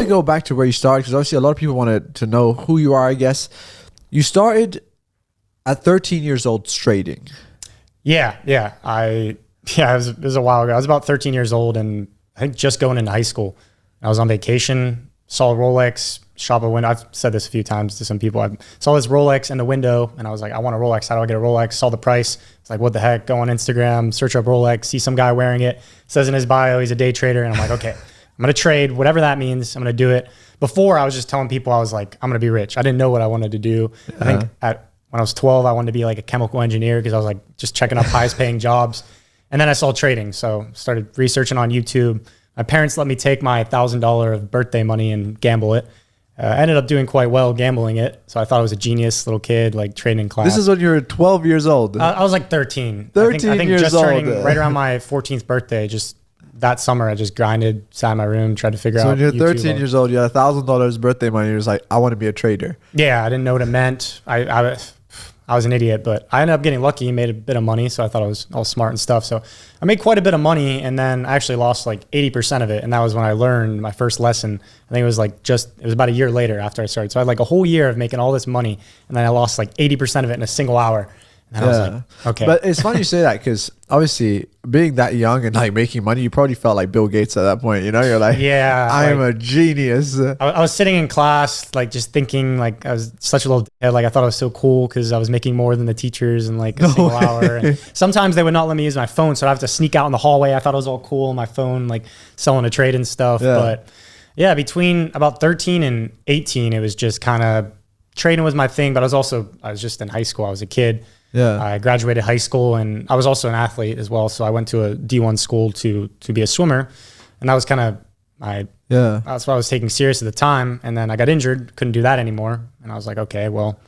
to go back to where you started, because obviously a lot of people wanted to know who you are, I guess. You started at 13 years old trading. Yeah. It was a while ago. I was about 13 years old and I think just going into high school. I was on vacation, saw a Rolex, shop a window. I've said this a few times to some people. I saw this Rolex in the window and I was like, I want a Rolex. How do I get a Rolex? Saw the price. It's like, what the heck? Go on Instagram, search up Rolex, see some guy wearing it. Says in his bio, he's a day trader. And I'm like, okay, I'm going to trade, whatever that means. I'm going to do it. Before I was just telling people, I was like, I'm going to be rich. I didn't know what I wanted to do. I think when I was 12, I wanted to be like a chemical engineer because I was like just checking up highest paying jobs. And then I saw trading. So started researching on YouTube. My parents let me take my $1,000 of birthday money and gamble it. I ended up doing quite well gambling it. So I thought I was a genius little kid, like trading in class. This is when you were 12 years old. I was like 13. 13 I think years just old. turning right around my 14th birthday. Just that summer, I just grinded, sat in my room, tried to figure out. So when you're YouTube 13 years old, you had $1,000 birthday money. You're just like, I want to be a trader. Yeah, I didn't know what it meant. I was an idiot, but I ended up getting lucky, made a bit of money. So I thought I was all smart and stuff. So I made quite a bit of money and then I actually lost like 80% of it. And that was when I learned my first lesson. I think it was it was about a year later after I started. So I had like a whole year of making all this money. And then I lost like 80% of it in a single hour. And I was like, okay. But it's funny you say that because obviously being that young and like making money, you probably felt like Bill Gates at that point. You know, you're like, yeah, I am a genius. I was sitting in class, like just thinking like I was such a little dickhead. Like I thought I was so cool because I was making more than the teachers in like a single hour. And sometimes they would not let me use my phone. So I'd have to sneak out in the hallway. I thought it was all cool on my phone, like selling a trade and stuff. Yeah. But yeah, between about 13 and 18, it was just kind of trading was my thing. But I was just in high school. I was a kid. Yeah. I graduated high school and I was also an athlete as well. So I went to a D1 school to be a swimmer. And that was kind of that's what I was taking serious at the time. And then I got injured, couldn't do that anymore. And I was like, okay, well,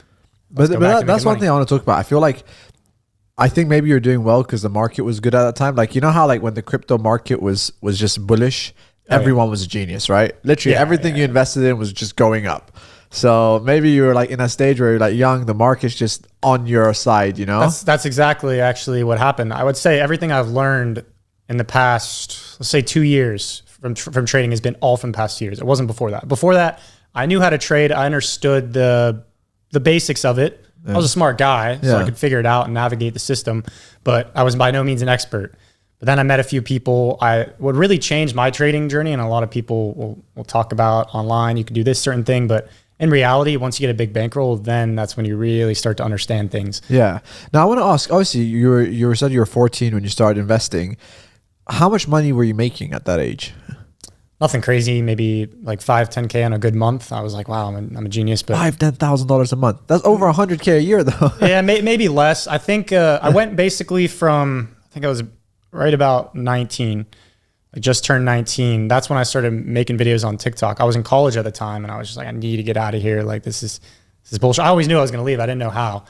but that's one thing I want to talk about. I feel like, I think maybe you're doing well because the market was good at that time. Like, you know how like when the crypto market was just bullish, everyone was a genius, right? Literally everything you invested in was just going up. So maybe you were like in a stage where you're like young, the market's just on your side, you know? That's exactly actually what happened. I would say everything I've learned in the past, let's say 2 years from trading has been all from past years. It wasn't before that. Before that, I knew how to trade. I understood the basics of it. I was a smart guy, so I could figure it out and navigate the system, but I was by no means an expert. But then I met a few people. What really changed my trading journey, and a lot of people will talk about online, you can do this certain thing, but in reality, once you get a big bankroll, then that's when you really start to understand things. Yeah. Now I want to ask, obviously you said you were 14 when you started investing. How much money were you making at that age? Nothing crazy, maybe like 5, 10K on a good month. I was like, wow, I'm a genius. But $10,000 a month. That's over 100K a year though. Yeah, maybe less. I think I went basically from, I think I was right about 19. I just turned 19. That's when I started making videos on TikTok. I was in college at the time and I was just like, I need to get out of here. Like this is bullshit. I always knew I was going to leave. I didn't know how.